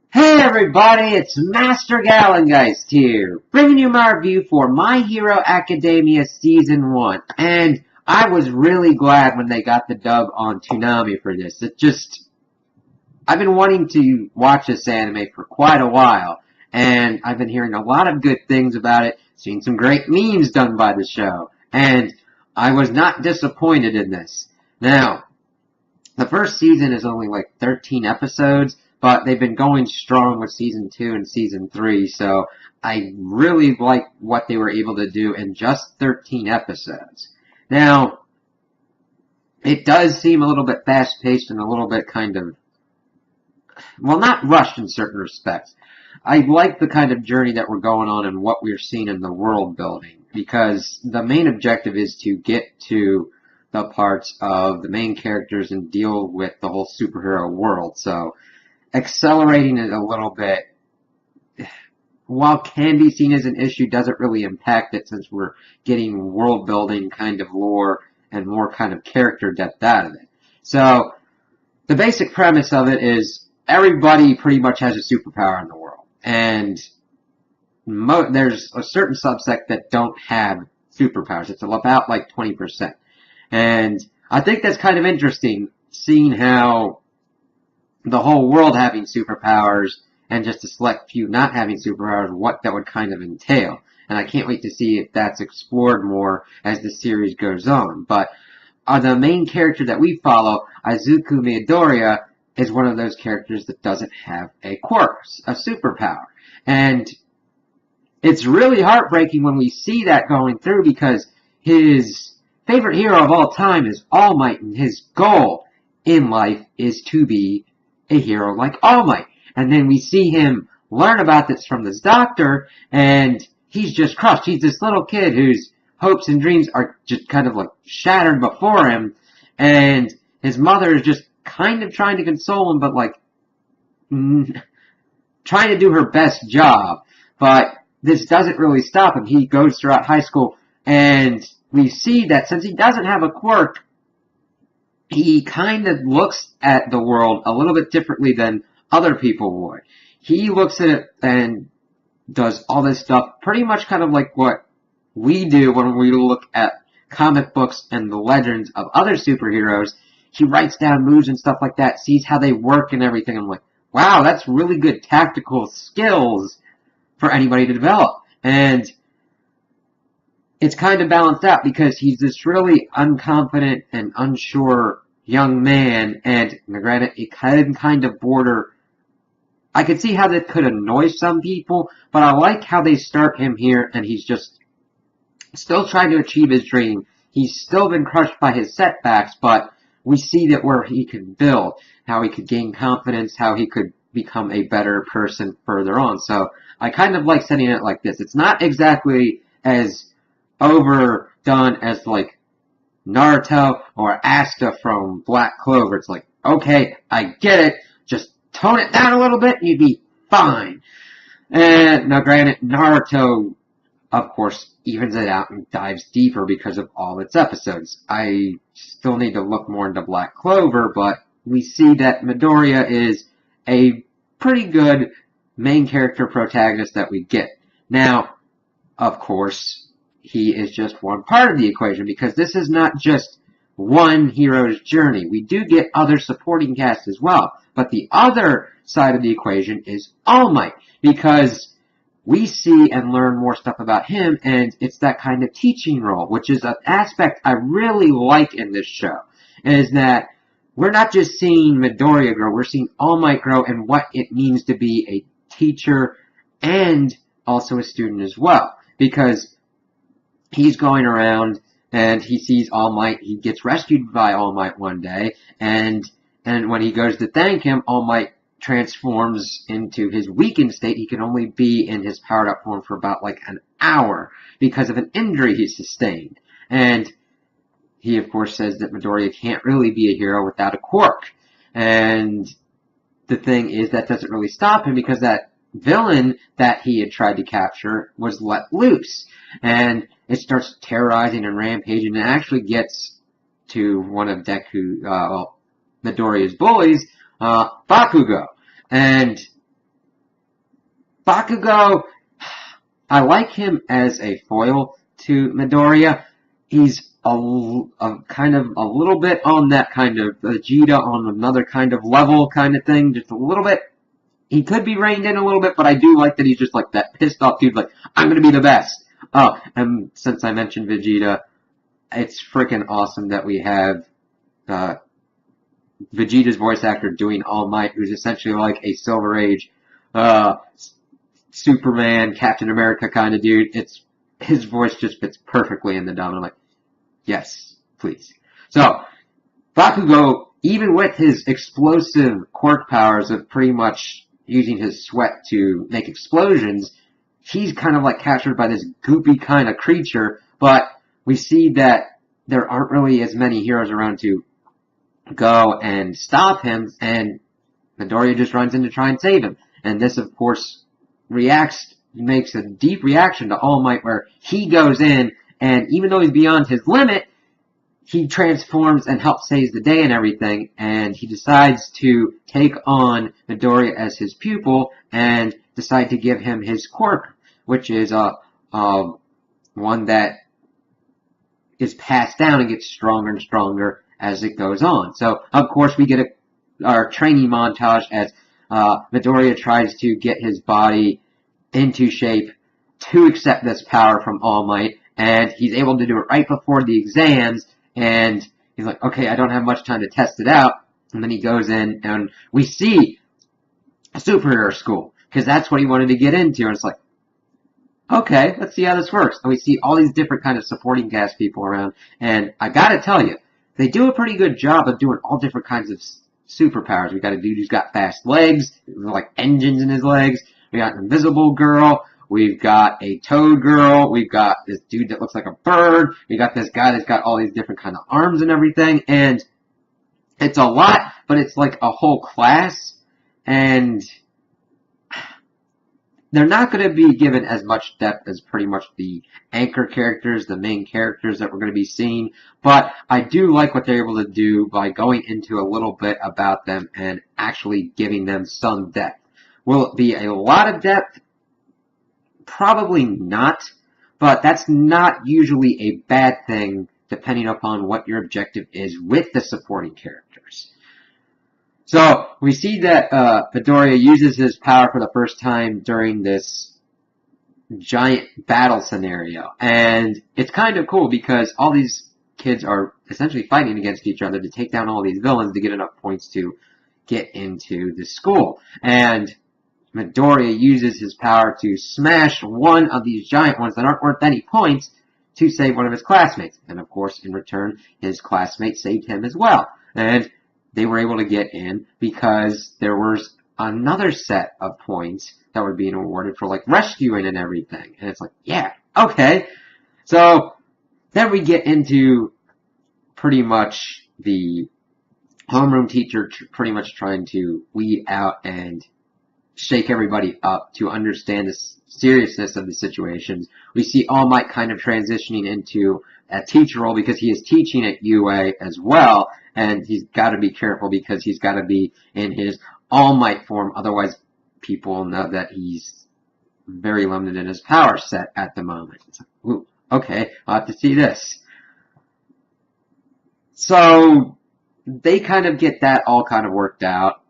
Hey everybody, it's Master Galengeist here, bringing you my review for My Hero Academia Season 1. And I was really glad when they got the dub on Toonami for this. I've been wanting to watch this anime for quite a while, and I've been hearing a lot of good things about it, seen some great memes done by the show, and I was not disappointed in this. Now, the first season is only like 13 episodes, but they've been going strong with season 2 and season 3, so I really like what they were able to do in just 13 episodes. Now, it does seem a little bit fast-paced and a little bit not rushed in certain respects. I like the kind of journey that we're going on and what we're seeing in the world building, because the main objective is to get to the parts of the main characters and deal with the whole superhero world. So accelerating it a little bit, while can be seen as an issue, doesn't really impact it since we're getting world building kind of lore and more kind of character depth out of it. So the basic premise of it is everybody pretty much has a superpower in the world, and there's a certain subsect that don't have superpowers. It's about like 20%. And I think that's kind of interesting, seeing how the whole world having superpowers and just a select few not having superpowers, what that would kind of entail. And I can't wait to see if that's explored more as the series goes on. But the main character that we follow, Izuku Midoriya, is one of those characters that doesn't have a quirk, a superpower. And it's really heartbreaking when we see that going through, because his favorite hero of all time is All Might, and his goal in life is to be a hero like All Might. And then we see him learn about this from this doctor, and he's just crushed. He's this little kid whose hopes and dreams are just kind of like shattered before him, and his mother is just kind of trying to console him, but like trying to do her best job. But this doesn't really stop him. He goes throughout high school, and we see that since he doesn't have a quirk, he kind of looks at the world a little bit differently than other people would. He looks at it and does all this stuff pretty much kind of like what we do when we look at comic books and the legends of other superheroes. He writes down moves and stuff like that, sees how they work and everything. I'm like, wow, that's really good tactical skills for anybody to develop. And it's kind of balanced out because he's this really unconfident and unsure young man, and granted, it can kind of border. I could see how that could annoy some people, but I like how they start him here, and he's just still trying to achieve his dream. He's still been crushed by his setbacks, but we see that where he could build, how he could gain confidence, how he could become a better person further on. So I kind of like setting it like this. It's not exactly as overdone as like Naruto or Asta from Black Clover. It's like, okay, I get it, just tone it down a little bit and you'd be fine. And now granted, Naruto, of course, evens it out and dives deeper because of all its episodes. I still need to look more into Black Clover, but we see that Midoriya is a pretty good main character protagonist that we get. Now, of course, he is just one part of the equation, because this is not just one hero's journey. We do get other supporting cast as well, but the other side of the equation is All Might, because we see and learn more stuff about him, and it's that kind of teaching role, which is an aspect I really like in this show, is that we're not just seeing Midoriya grow, we're seeing All Might grow and what it means to be a teacher and also a student as well, because he's going around and he sees All Might. He gets rescued by All Might one day, and when he goes to thank him, All Might transforms into his weakened state. He can only be in his powered up form for about like an hour because of an injury he sustained. And he, of course, says that Midoriya can't really be a hero without a quirk. And the thing is, that doesn't really stop him, because that villain that he had tried to capture was let loose. And it starts terrorizing and rampaging, and actually gets to one of Midoriya's bullies, Bakugo. And Bakugo, I like him as a foil to Midoriya. He's a kind of a little bit on that kind of Vegeta on another kind of level kind of thing, just a little bit. He could be reined in a little bit, but I do like that he's just like that pissed off dude, like, I'm gonna be the best. Oh, and since I mentioned Vegeta, it's freaking awesome that we have Vegeta's voice actor doing All Might, who's essentially like a Silver Age Superman, Captain America kind of dude. His voice just fits perfectly in the dub. I'm like, yes, please. So, Bakugo, even with his explosive quirk powers of pretty much using his sweat to make explosions, he's kind of like captured by this goopy kind of creature, but we see that there aren't really as many heroes around to go and stop him, and Midoriya just runs in to try and save him. And this, of course, makes a deep reaction to All Might, where he goes in, and even though he's beyond his limit, he transforms and helps save the day and everything, and he decides to take on Midoriya as his pupil and decide to give him his quirk, which is one that is passed down and gets stronger and stronger as it goes on. So, of course, we get our training montage as Midoriya tries to get his body into shape to accept this power from All Might, and he's able to do it right before the exams, and he's like, okay, I don't have much time to test it out, and then he goes in, and we see a superhero school, because that's what he wanted to get into, and it's like, okay, let's see how this works. And we see all these different kind of supporting cast people around, and I gotta tell you, they do a pretty good job of doing all different kinds of superpowers. We got a dude who's got fast legs, like engines in his legs. We got an invisible girl. We've got a toad girl. We've got this dude that looks like a bird. We got this guy that's got all these different kind of arms and everything. And it's a lot, but it's like a whole class. And they're not going to be given as much depth as pretty much the anchor characters, the main characters that we're going to be seeing. But I do like what they're able to do by going into a little bit about them and actually giving them some depth. Will it be a lot of depth? Probably not. But that's not usually a bad thing depending upon what your objective is with the supporting characters. So, we see that Midoriya uses his power for the first time during this giant battle scenario. And it's kind of cool because all these kids are essentially fighting against each other to take down all these villains to get enough points to get into the school. And Midoriya uses his power to smash one of these giant ones that aren't worth any points to save one of his classmates. And of course, in return, his classmate saved him as well. And they were able to get in because there was another set of points that were being awarded for like rescuing and everything. And it's like, yeah, okay. So then we get into pretty much the homeroom teacher pretty much trying to weed out and shake everybody up to understand the seriousness of the situations. We see All Might kind of transitioning into a teacher role because he is teaching at UA as well, and he's got to be careful because he's got to be in his All Might form, otherwise people know that he's very limited in his power set at the moment. It's like, ooh, okay, I'll have to see this. So they kind of get that all kind of worked out.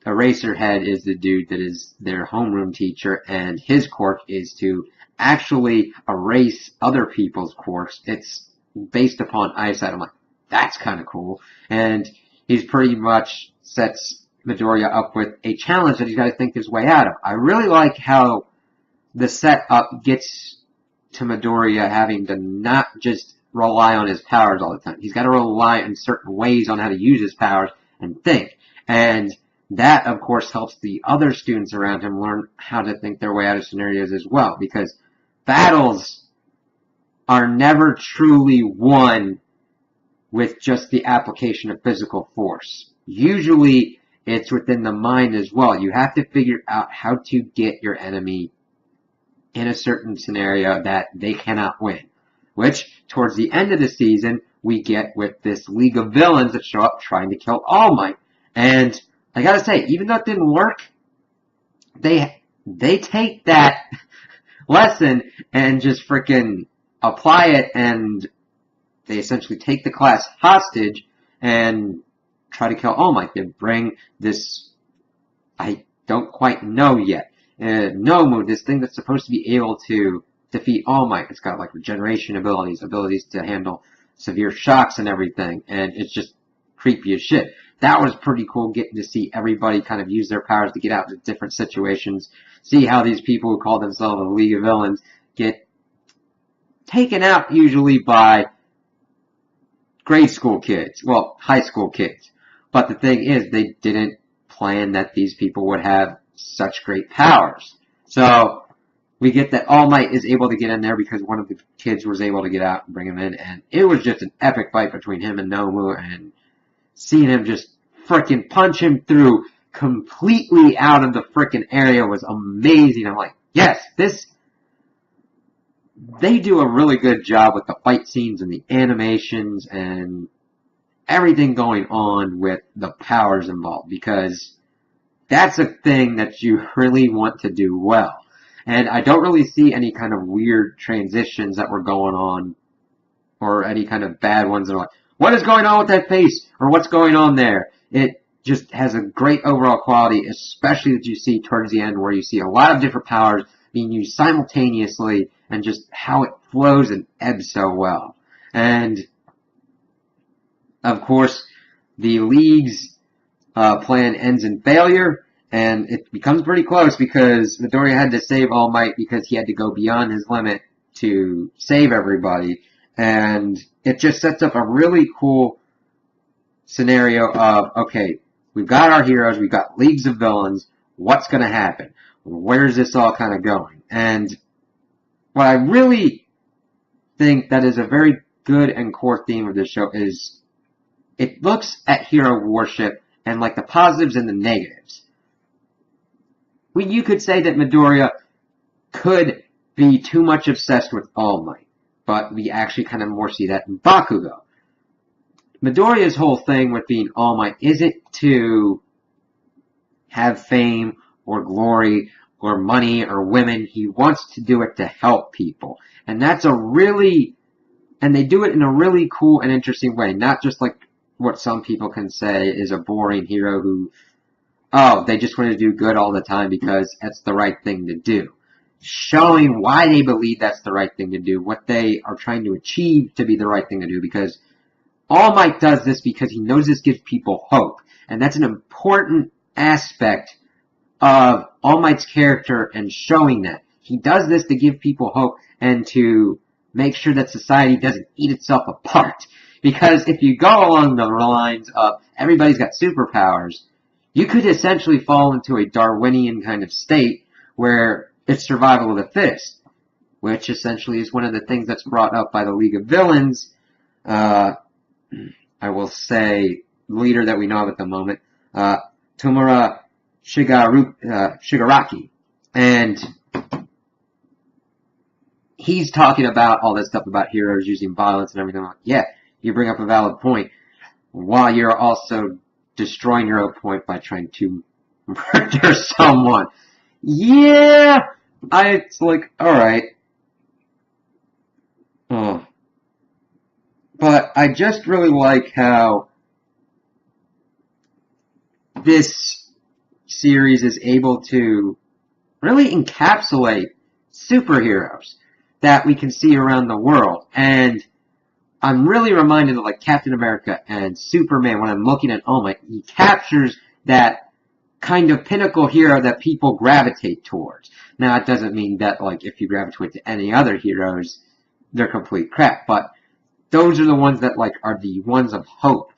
Eraserhead is the dude that is their homeroom teacher, and his quirk is to actually erase other people's quirks. It's based upon eyesight. I'm like, that's kind of cool. And he's pretty much sets Midoriya up with a challenge that he's got to think his way out of. I really like how the setup gets to Midoriya having to not just rely on his powers all the time. He's got to rely in certain ways on how to use his powers and think. And that, of course, helps the other students around him learn how to think their way out of scenarios as well, because battles are never truly won with just the application of physical force. Usually, it's within the mind as well. You have to figure out how to get your enemy in a certain scenario that they cannot win, which, towards the end of the season, we get with this League of Villains that show up trying to kill All Might. And I gotta say, even though it didn't work, they they take that lesson and just freaking apply it, and they essentially take the class hostage and try to kill All Might. They bring this, I don't quite know yet, Nomu, this thing that's supposed to be able to defeat All Might. It's got like regeneration abilities to handle severe shocks and everything, and it's just creepy as shit. That was pretty cool, getting to see everybody kind of use their powers to get out of different situations, see how these people who call themselves the League of Villains get taken out usually by grade school kids, well, high school kids. But the thing is, they didn't plan that these people would have such great powers. So we get that All Might is able to get in there because one of the kids was able to get out and bring him in, and it was just an epic fight between him and Nomu, and seeing him just frickin' punch him through completely out of the frickin' area was amazing. I'm like, yes, they do a really good job with the fight scenes and the animations and everything going on with the powers involved, because that's a thing that you really want to do well. And I don't really see any kind of weird transitions that were going on, or any kind of bad ones that are like, what is going on with that face? Or what's going on there? It just has a great overall quality, especially that you see towards the end, where you see a lot of different powers being used simultaneously, and just how it flows and ebbs so well. And of course, the League's plan ends in failure, and it becomes pretty close because Midoriya had to save All Might because he had to go beyond his limit to save everybody. And it just sets up a really cool scenario of, okay, we've got our heroes, we've got leagues of villains, what's going to happen? Where's this all kind of going? And what I really think that is a very good and core theme of this show is it looks at hero worship and like the positives and the negatives. You could say that Midoriya could be too much obsessed with All Might, but we actually kind of more see that in Bakugo. Midoriya's whole thing with being All Might isn't to have fame or glory or money or women. He wants to do it to help people. And that's and they do it in a really cool and interesting way, not just like what some people can say is a boring hero who, they just want to do good all the time because that's the right thing to do. Showing why they believe that's the right thing to do, what they are trying to achieve to be the right thing to do, because All Might does this because he knows this gives people hope. And that's an important aspect of All Might's character, and showing that. He does this to give people hope and to make sure that society doesn't eat itself apart. Because if you go along the lines of everybody's got superpowers, you could essentially fall into a Darwinian kind of state where it's survival of the fittest, which essentially is one of the things that's brought up by the League of Villains. I will say, the leader that we know of at the moment, Tomura Shigaraki. And he's talking about all this stuff about heroes using violence and everything. Like, yeah, you bring up a valid point, while you're also destroying your own point by trying to murder someone. Yeah, it's like, alright. But I just really like how this series is able to really encapsulate superheroes that we can see around the world. And I'm really reminded of like Captain America and Superman when I'm looking at All Might. He captures that kind of pinnacle hero that people gravitate towards. Now, it doesn't mean that like if you gravitate to any other heroes, they're complete crap. But those are the ones that like are the ones of hope,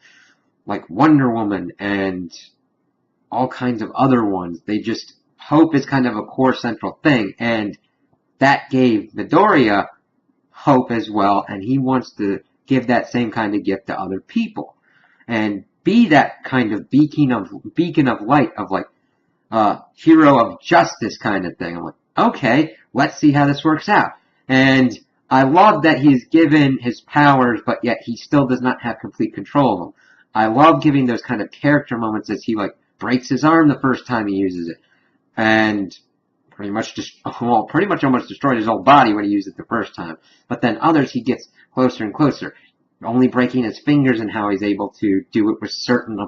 like Wonder Woman and all kinds of other ones. Hope is kind of a core central thing, and that gave Midoriya hope as well, and he wants to give that same kind of gift to other people, and be that kind of beacon of light, of like, hero of justice kind of thing. I'm like, okay, let's see how this works out. And I love that he's given his powers, but yet he still does not have complete control of them. I love giving those kind of character moments as he like breaks his arm the first time he uses it. And pretty much almost destroyed his whole body when he used it the first time. But then others, he gets closer and closer, only breaking his fingers, and how he's able to do it with certain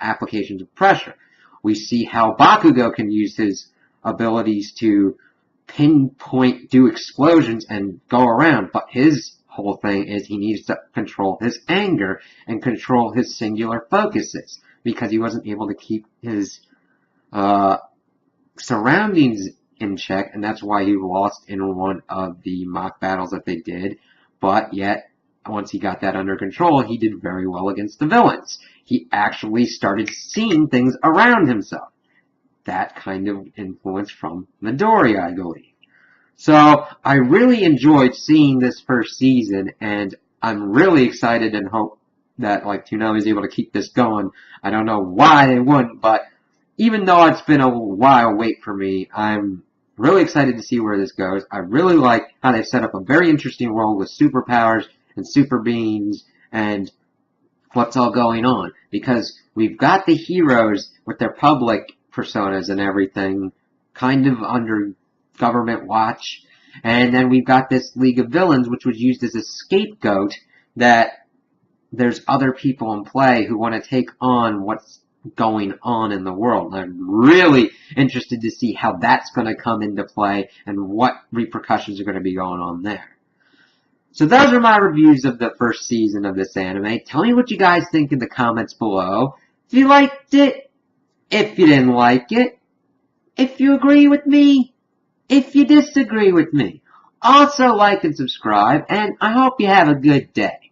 applications of pressure. We see how Bakugo can use his abilities to pinpoint, do explosions, and go around, but his whole thing is he needs to control his anger and control his singular focuses, because he wasn't able to keep his surroundings in check, and that's why he lost in one of the mock battles that they did. But yet, once he got that under control, he did very well against the villains. He actually started seeing things around himself. That kind of influence from Midoriya, I believe. So, I really enjoyed seeing this first season, and I'm really excited and hope that, like, Toonami is able to keep this going. I don't know why they wouldn't, but even though it's been a while wait for me, I'm really excited to see where this goes. I really like how they've set up a very interesting world with superpowers and super beings and what's all going on. Because we've got the heroes with their public personas and everything kind of under government watch. And then we've got this League of Villains, which was used as a scapegoat, that there's other people in play who want to take on what's going on in the world. And I'm really interested to see how that's going to come into play and what repercussions are going to be going on there. So those are my reviews of the first season of this anime. Tell me what you guys think in the comments below. If you liked it, if you didn't like it, if you agree with me, if you disagree with me. Also like and subscribe, and I hope you have a good day.